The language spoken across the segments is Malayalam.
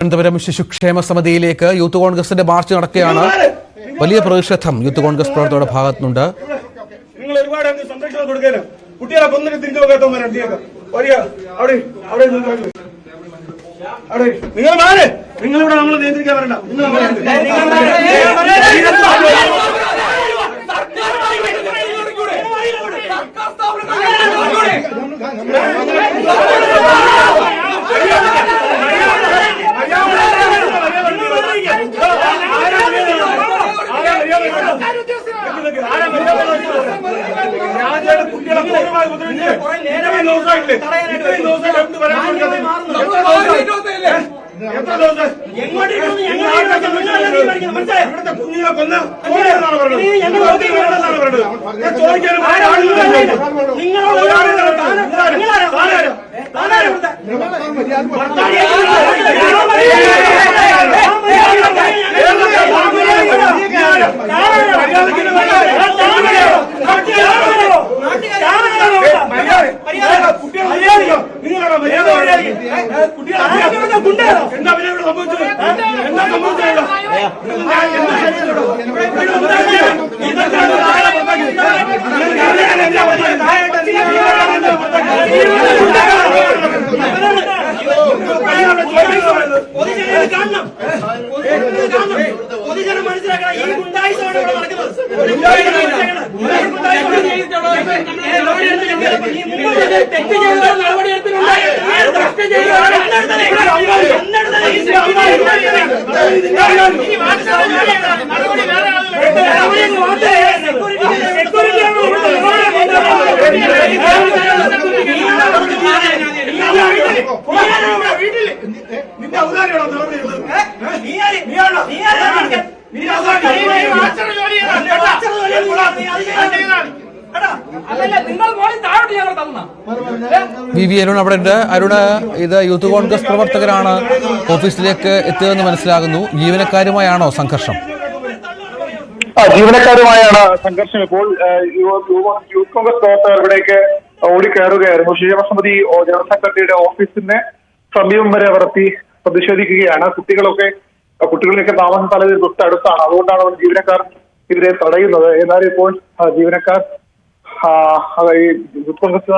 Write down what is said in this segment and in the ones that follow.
തിരുവനന്തപുരം ശിശുക്ഷേമ സമിതിയിലേക്ക് യൂത്ത് കോൺഗ്രസിന്റെ മാർച്ച് നടക്കുകയാണ്. വലിയ പ്രതിഷേധം യൂത്ത് കോൺഗ്രസ് പ്രവർത്തകരുടെ ഭാഗത്തുനിന്നുണ്ട്. നിങ്ങൾ ഒരുപാട് സംരക്ഷണം കൊടുക്കാനും കുട്ടികളെ കൊന്നിട്ട് തിരിച്ചു പോകാത്തവന്മാരാണ് നിങ്ങൾ മാറ്. നിങ്ങളിവിടെ നമ്മൾ നിയന്ത്രിക്കാൻ വരണ്ട. കുട്ടികളെ പൂർണ്ണമായി ഉപദ്രവിച്ച് ഇത്രയും ദിവസമായില്ലേ? ഇത്രയും ദിവസമായിട്ട് എത്ര ദിവസം ഇവിടുത്തെ കുഞ്ഞുങ്ങളെ കൊന്ന് ചോദിക്കാനും എന്താ ഇവിടെ സംഭവിച്ചത്? എന്താ സംഭവിച്ചത്? പൊതുജനം മനസ്സിലാക്കണം. ഈ ഗുണ്ടായിസമാണ് ഇവിടെ നടക്കുന്നത്. തെറ്റ് ചെയ്ത നടപടിയെടുത്തിട്ടുണ്ടായി. നിന്റെ ഔദാര്യമാണോ നടപടിയെടുത്തത്? വി അരുൺ അവിടെ ഉണ്ട്. അരുണ്, ഇത് യൂത്ത് കോൺഗ്രസ് പ്രവർത്തകരാണ് ഓഫീസിലേക്ക് എത്തിയതെന്ന് മനസ്സിലാകുന്നു. ജീവനക്കാരുമായാണോ സംഘർഷം? ജീവനക്കാരുമായാണ് സംഘർഷം. ഇപ്പോൾ യൂത്ത് കോൺഗ്രസ് പ്രവർത്തകർ ഇവിടേക്ക് ഓടിക്കയറുകയായിരുന്നു. ക്ഷേമ സമിതി ജനറൽ സെക്രട്ടറിയുടെ ഓഫീസിന്റെ സമീപം വരെ വർത്തി പ്രതിഷേധിക്കുകയാണ്. കുട്ടികളൊക്കെ താമസ സ്ഥലത്തിന് തൊട്ടടുത്താണ്. അതുകൊണ്ടാണ് ജീവനക്കാർ ഇവരെ തടയുന്നത്. എന്നാൽ ഇപ്പോൾ ജീവനക്കാർ ഈ യൂത്ത് കോൺഗ്രസ്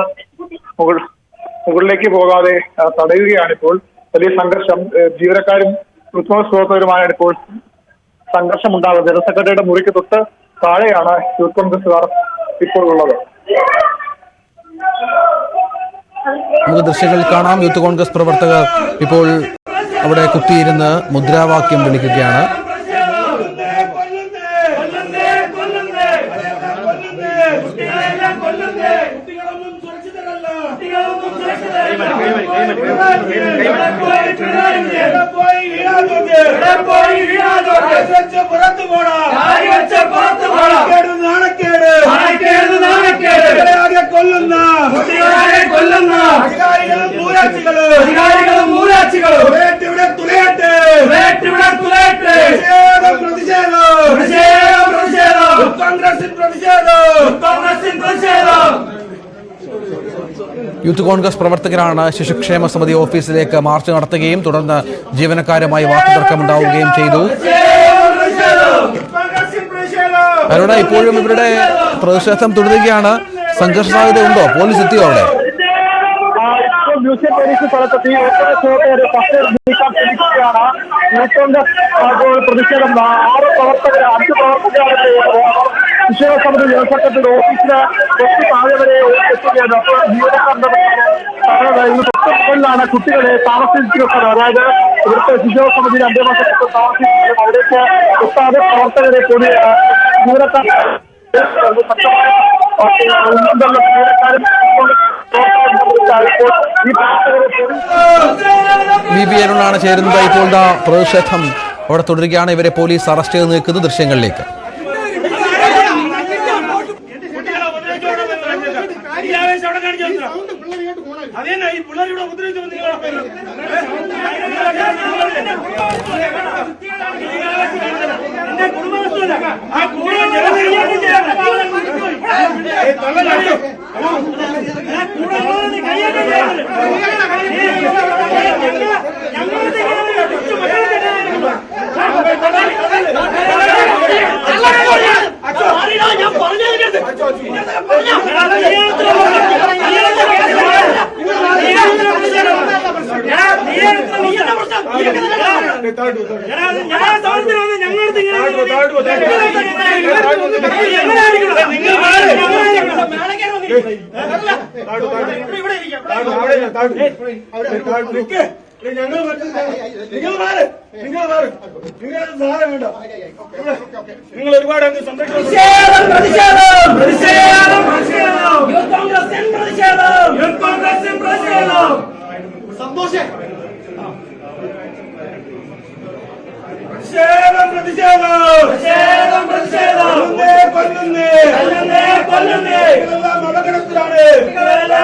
മുകളിലേക്ക് പോകാതെ തടയുകയാണ്. ഇപ്പോൾ വലിയ സംഘർഷം. ജീവനക്കാരും യൂത്ത് കോൺഗ്രസ് പ്രവർത്തകരുമായാണ് ഇപ്പോൾ സംഘർഷം ഉണ്ടാകുന്നത്. ജനറൽ സെക്രട്ടറിയുടെ മുറിക്ക് തൊട്ട് താഴെയാണ് യൂത്ത് കോൺഗ്രസുകാർ ഇപ്പോൾ ഉള്ളത്. നമുക്ക് ദൃശ്യങ്ങളിൽ കാണാം. യൂത്ത് കോൺഗ്രസ് പ്രവർത്തകർ ഇപ്പോൾ അവിടെ കുത്തിയിരുന്ന് മുദ്രാവാക്യം വിളിക്കുകയാണ്. യൂത്ത് കോൺഗ്രസ് പ്രവർത്തകരാണ് ശിശുക്ഷേമ സമിതി ഓഫീസിലേക്ക് മാർച്ച് നടത്തുകയും തുടർന്ന് ജീവനക്കാരുമായി വാക്കുതർക്കമുണ്ടാവുകയും ചെയ്തു. അവരുടെ ഇപ്പോഴും ഇവരുടെ പ്രതിഷേധം തുടരുകയാണ്. സംഘർഷ സാധ്യത ഉണ്ടോ? പോലീസ് എത്തിയോ അവിടെ? മ്യൂസിയം പോലീസ് സ്ഥലത്തെത്തി യൂത്ത് കോൺഗ്രസ് പ്രതിഷേധം 5 പ്രവർത്തകരാണ് ക്ഷേമ സമിതി ജനറൽ സെക്രട്ടറിയുടെ ഓഫീസിന് തൊട്ട് താഴെ വരെ എത്തുകയാണ്. അപ്പോൾ ജീവനക്കാരുടെ തൊട്ടുമുകളിലാണ് കുട്ടികളെ താമസിച്ചിരിക്കുന്നത്. അതായത് ഇവിടുത്തെ ശിശു സമിതിയുടെ അന്ത്യമാസത്തിൽ താമസിച്ചിരിക്കുന്നത്. അവിടേക്ക് എത്താതെ പ്രവർത്തകരെ ജീവനക്കാർ ശക്തമായ ജീവനക്കാരും വി അരുണാണ് ചേരുന്നത്. ഇപ്പോൾ പ്രതിഷേധം അവിടെ തുടരുകയാണ്. ഇവരെ പോലീസ് അറസ്റ്റ് ചെയ്ത് നിൽക്കുന്ന ദൃശ്യങ്ങളിലേക്ക്. ഞങ്ങൾ ഞങ്ങൾ സഹായം വേണ്ട. നിങ്ങൾ ഒരുപാട് അങ്ങ് സംരക്ഷണം സന്തോഷം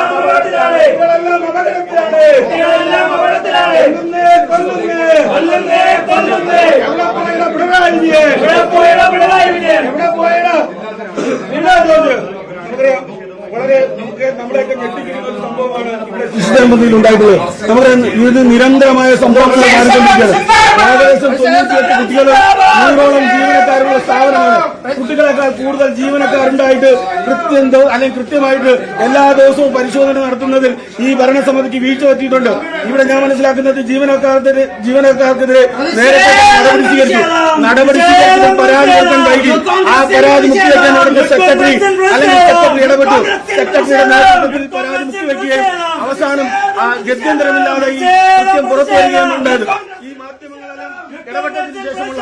അപകടത്തിലാണ്. വളരെ നമ്മളെയൊക്കെ ഞെട്ടിക്കുന്ന ഒരു സംഭവമാണ് ഇവിടെ ഉണ്ടായിട്ടുള്ളത്. നമ്മുടെ ഇത് നിരന്തരമായ സംഭവങ്ങൾ നടന്നുകൊണ്ടിരിക്കുകയാണ്. ഏകദേശം 98 കുട്ടികൾ 100ഓളം ജീവനക്കാരുള്ള സ്ഥാപനമാണ്. കുട്ടികളെക്കാൾ കൂടുതൽ ജീവനക്കാരുണ്ടായിട്ട് കൃത്യമായിട്ട് എല്ലാ ദിവസവും പരിശോധന നടത്തുന്നതിൽ ഈ ഭരണസമിതിക്ക് വീഴ്ച പറ്റിയിട്ടുണ്ട്. ഇവിടെ ഞാൻ മനസ്സിലാക്കുന്നത് ജീവനക്കാർക്കെതിരെ നേരത്തെ നടപടി സ്വീകരിച്ചു പരാതി കൊടുക്കാൻ കഴിയും. ആ പരാതി മുക്കിവെക്കാൻ അവരുടെ സെക്രട്ടറി ഇടപെട്ടു. സെക്രട്ടറിയുടെ നേതൃത്വത്തിൽ പരാതി മുക്കിവെക്കുകയും അവസാനം ഗത്യന്തരമില്ലാതെ ഈ സത്യം പുറത്തു വരികയാണ് ഉണ്ടായത്. ഈ മാധ്യമങ്ങളെല്ലാം ഇടപെട്ടതിന് ശേഷമുള്ള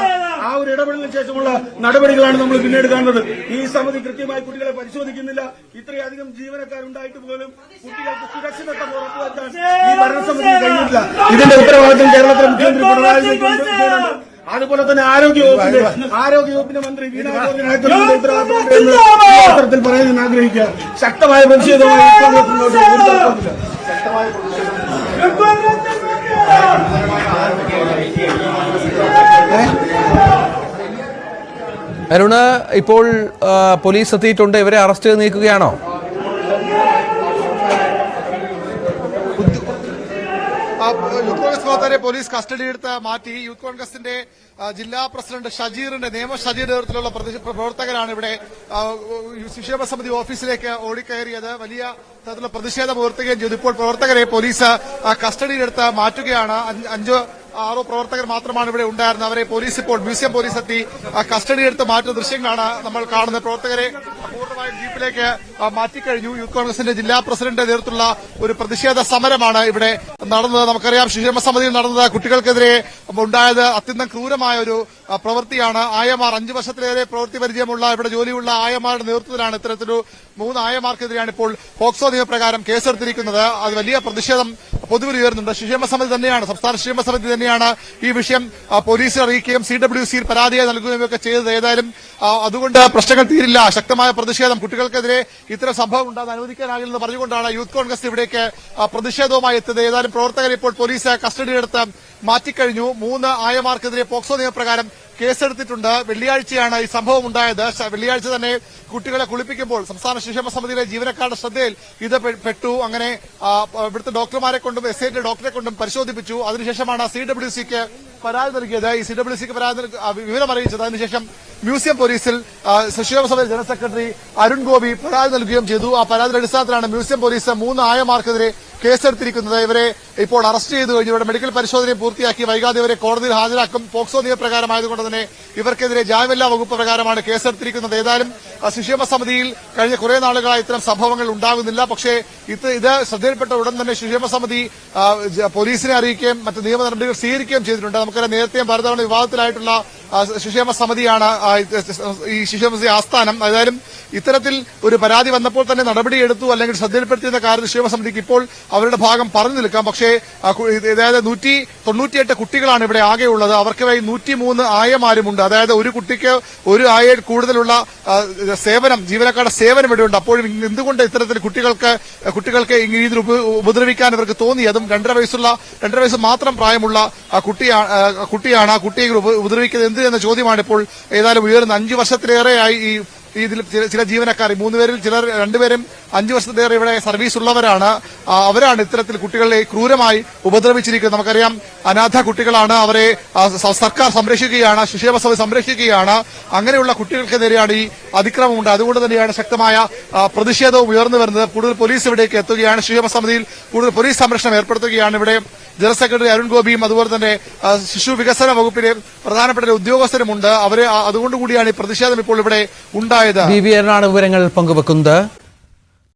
ഇടപെടലിന് ശേഷമുള്ള നടപടികളാണ് നമ്മൾ പിന്നീട് കാണുന്നത്. ഈ സമിതി കൃത്യമായി കുട്ടികളെ പരിശോധിക്കുന്നില്ല. ഇത്രയധികം ജീവനക്കാരുണ്ടായിട്ട് പോലും കുട്ടികൾക്ക് സുരക്ഷിതത്വം ഉറപ്പുവരുത്താൻ ഈ ഭരണസമിതി കഴിഞ്ഞിട്ടില്ല. ഇതിന്റെ ഉത്തരവാദിത്വം കേരളത്തിലെ മുഖ്യമന്ത്രി പിണറായി വിജയൻ, അതുപോലെ തന്നെ ആരോഗ്യവകുപ്പിന്റെ മന്ത്രി വീണ ജോർജിന്റെ ഉത്തരവാദിത്വത്തിൽ പറയാൻ ആഗ്രഹിക്കുക. ശക്തമായ പ്രതിഷേധമായി അരുണ്, ഇപ്പോൾ പോലീസ് എത്തിയിട്ടുണ്ട്. ഇവരെ അറസ്റ്റ് ചെയ്ത് നീക്കുകയാണോ? യൂത്ത് കോൺഗ്രസ് പ്രവർത്തകരെ പോലീസ് കസ്റ്റഡിയെടുത്ത് മാറ്റി. യൂത്ത് കോൺഗ്രസിന്റെ ജില്ലാ പ്രസിഡന്റ് ഷജീറിന്റെ നേതൃത്വത്തിലുള്ള പ്രവർത്തകരാണ് ഇവിടെ ശിക്ഷേമ സമിതി ഓഫീസിലേക്ക് ഓടിക്കയറിയത്. വലിയ തരത്തിലുള്ള പ്രതിഷേധം ഉയർത്തുകയും ചെയ്തു. ഇപ്പോൾ പ്രവർത്തകരെ പോലീസ് കസ്റ്റഡിയിലെടുത്ത് മാറ്റുകയാണ്. 5-6 പ്രവർത്തകർ മാത്രമാണ് ഇവിടെ ഉണ്ടായിരുന്നത്. അവരെ പോലീസ് ഇപ്പോൾ മ്യൂസിയം പോലീസ് എത്തി കസ്റ്റഡിയെടുത്ത് മാറ്റുന്ന ദൃശ്യങ്ങളാണ് നമ്മൾ കാണുന്നത്. പ്രവർത്തകരെ പൂർണ്ണമായും ജീപ്പിലേക്ക് മാറ്റിക്കഴിഞ്ഞു. യൂത്ത് കോൺഗ്രസിന്റെ ജില്ലാ പ്രസിഡന്റ് നേതൃത്വത്തിലുള്ള ഒരു പ്രതിഷേധ സമരമാണ് ഇവിടെ നടന്നത്. നമുക്കറിയാം, ശിക്ഷേമ സമിതിയിൽ നടന്നത് കുട്ടികൾക്കെതിരെ ഉണ്ടായത് അത്യന്തം ക്രൂരമായ ഒരു പ്രവൃത്തിയാണ്. ആയമാർ 5 വർഷത്തിലേറെ പ്രവൃത്തി പരിചയമുള്ള ഇവിടെ ജോലിയുള്ള ആയമാരുടെ നേതൃത്വത്തിലാണ് ഇത്തരത്തിലൊരു 3 ആയമാർക്കെതിരെയാണ് ഇപ്പോൾ പോക്സോ നിയമപ്രകാരം കേസെടുത്തിരിക്കുന്നത്. അത് വലിയ പ്രതിഷേധം പൊതുവിൽ ഉയർന്നുണ്ട്. ശിക്ഷേമ സമിതി തന്നെയാണ്, സംസ്ഥാന ശിക്ഷേമ സമിതി തന്നെയാണ് ഈ വിഷയം പോലീസിൽ അറിയിക്കുകയും CWCയിൽ പരാതിയായി നൽകുകയും ഒക്കെ ചെയ്തത്. ഏതായാലും അതുകൊണ്ട് പ്രശ്നങ്ങൾ തീരില്ല. ശക്തമായ പ്രതിഷേധം, കുട്ടികൾക്കെതിരെ ഇത്തരം സംഭവം ഉണ്ടാകാൻ അനുവദിക്കാനാകില്ലെന്ന് പറഞ്ഞുകൊണ്ടാണ് യൂത്ത് കോൺഗ്രസ് ഇവിടേക്ക് പ്രതിഷേധവുമായി എത്തിയത്. ഏതായാലും പ്രവർത്തകരെ ഇപ്പോൾ പോലീസ് കസ്റ്റഡിയിലെടുത്ത് മാറ്റിക്കഴിഞ്ഞു. 3 ആയമാർക്കെതിരെ പോക്സോ നിയമപ്രകാരം കേസെടുത്തിട്ടുണ്ട്. വെള്ളിയാഴ്ചയാണ് ഈ സംഭവം ഉണ്ടായത്. വെള്ളിയാഴ്ച തന്നെ കുട്ടികളെ കുളിപ്പിക്കുമ്പോൾ സംസ്ഥാന ശിക്ഷേമ സമിതിയിലെ ജീവനക്കാരുടെ ശ്രദ്ധയിൽ ഇത് പെട്ടു. അങ്ങനെ ഇവിടുത്തെ ഡോക്ടർമാരെ കൊണ്ടും SIT ഡോക്ടറെ കൊണ്ടും പരിശോധിപ്പിച്ചു. അതിനുശേഷമാണ് CWCക്ക് പരാതി നൽകിയത്. ഈ CWCക്ക് വിവരം അറിയിച്ചത്. അതിനുശേഷം മ്യൂസിയം പോലീസിൽ ശിക്ഷേമ സമിതി ജനറൽ സെക്രട്ടറി അരുൺ ഗോപി പരാതി നൽകുകയും ചെയ്തു. ആ പരാതിയുടെ അടിസ്ഥാനത്തിലാണ് മ്യൂസിയം പോലീസ് 3 ആയമാർക്കെതിരെ കേസെടുത്തിരിക്കുന്നത്. ഇവരെ ഇപ്പോൾ അറസ്റ്റ് ചെയ്തു കഴിഞ്ഞു. ഇവരുടെ മെഡിക്കൽ പരിശോധനയും പൂർത്തിയാക്കി വൈകാതെ ഇവരെ കോടതിയിൽ ഹാജരാക്കും. പോക്സോ നിയമപ്രകാരമായതുകൊണ്ട് തന്നെ ഇവർക്കെതിരെ ജാമ്യമില്ലാ വകുപ്പ് പ്രകാരമാണ് കേസെടുത്തിരിക്കുന്നത്. ഏതായാലും ശിക്ഷേമ സമിതിയിൽ കഴിഞ്ഞ കുറെ നാളുകളായി ഇത്തരം സംഭവങ്ങൾ ഉണ്ടാകുന്നില്ല. പക്ഷേ ഇത് ശ്രദ്ധയിൽപ്പെട്ട ഉടൻ തന്നെ ശിക്ഷേമ സമിതി പോലീസിനെ അറിയിക്കുകയും മറ്റ് നിയമ നടപടികൾ സ്വീകരിക്കുകയും ചെയ്തിട്ടുണ്ട്. നമുക്കറിയാം, നേരത്തെയും പലതവണ വിവാദത്തിലായിട്ടുള്ള ശിക്ഷേമ സമിതിയാണ് ഈ ശിക്ഷേമ സമിതി ആസ്ഥാനം. ഏതായാലും ഇത്തരത്തിൽ ഒരു പരാതി വന്നപ്പോൾ തന്നെ നടപടിയെടുത്തു അല്ലെങ്കിൽ ശ്രദ്ധയിൽപ്പെടുത്തിയെന്ന കാര്യം ശിക്ഷേമ സമിതിക്ക് ഇപ്പോൾ അവരുടെ ഭാഗം പറഞ്ഞു നിൽക്കാം. പക്ഷേ അതായത് 198 കുട്ടികളാണ് ഇവിടെ ആകെയുള്ളത്. അവർക്കായി 103 ആയമാരുമുണ്ട്. അതായത് ഒരു കുട്ടിക്ക് ഒരു ആയയിൽ കൂടുതലുള്ള സേവനം, ജീവനക്കാരുടെ സേവനം ഇവിടെയുണ്ട്. അപ്പോഴും എന്തുകൊണ്ട് ഇത്തരത്തിൽ കുട്ടികൾക്ക് ഈ രീതിയിൽ ഉപദ്രവിക്കാൻ ഇവർക്ക് തോന്നി? അതും 2.5 വയസ്സ് മാത്രം പ്രായമുള്ള കുട്ടിയാണ്. ആ കുട്ടിയെ ഉപദ്രവിക്കുന്നത് എന്ത് എന്ന ചോദ്യമാണ് ഇപ്പോൾ ഏതായാലും ഉയർന്ന. 5 വർഷത്തിലേറെയായി ഇതിൽ ചില ജീവനക്കാർ 3 പേരിൽ ചിലർ 2 പേരും 5 വർഷത്തിലേറെ ഇവിടെ സർവീസ് ഉള്ളവരാണ്. അവരാണ് ഇത്തരത്തിൽ കുട്ടികളെ ക്രൂരമായി ഉപദ്രവിച്ചിരിക്കുന്നത്. നമുക്കറിയാം, അനാഥ കുട്ടികളാണ്. അവരെ സർക്കാർ സംരക്ഷിക്കുകയാണ്, ശിക്ഷേമ സമിതി സംരക്ഷിക്കുകയാണ്. അങ്ങനെയുള്ള കുട്ടികൾക്കെതിരെയാണ് ഈ അതിക്രമമുണ്ട്. അതുകൊണ്ട് തന്നെയാണ് ശക്തമായ പ്രതിഷേധവും ഉയർന്നു വരുന്നത്. കൂടുതൽ പോലീസ് ഇവിടേക്ക് എത്തുകയാണ്. ശിക്ഷേമ സമിതിയിൽ കൂടുതൽ പോലീസ് സംരക്ഷണം ഏർപ്പെടുത്തുകയാണ്. ഇവിടെ ജനറൽ സെക്രട്ടറി അരുൺ ഗോപിയും അതുപോലെ തന്നെ ശിശു വികസന വകുപ്പിലെ പ്രധാനപ്പെട്ട ഉദ്യോഗസ്ഥരുമുണ്ട്. അതുകൊണ്ടുകൂടിയാണ് ഈ പ്രതിഷേധം ഇപ്പോൾ ഇവിടെ ഉണ്ടായത്. വിവരനാണ് വിവരങ്ങൾ പങ്കുവെക്കുന്നത്.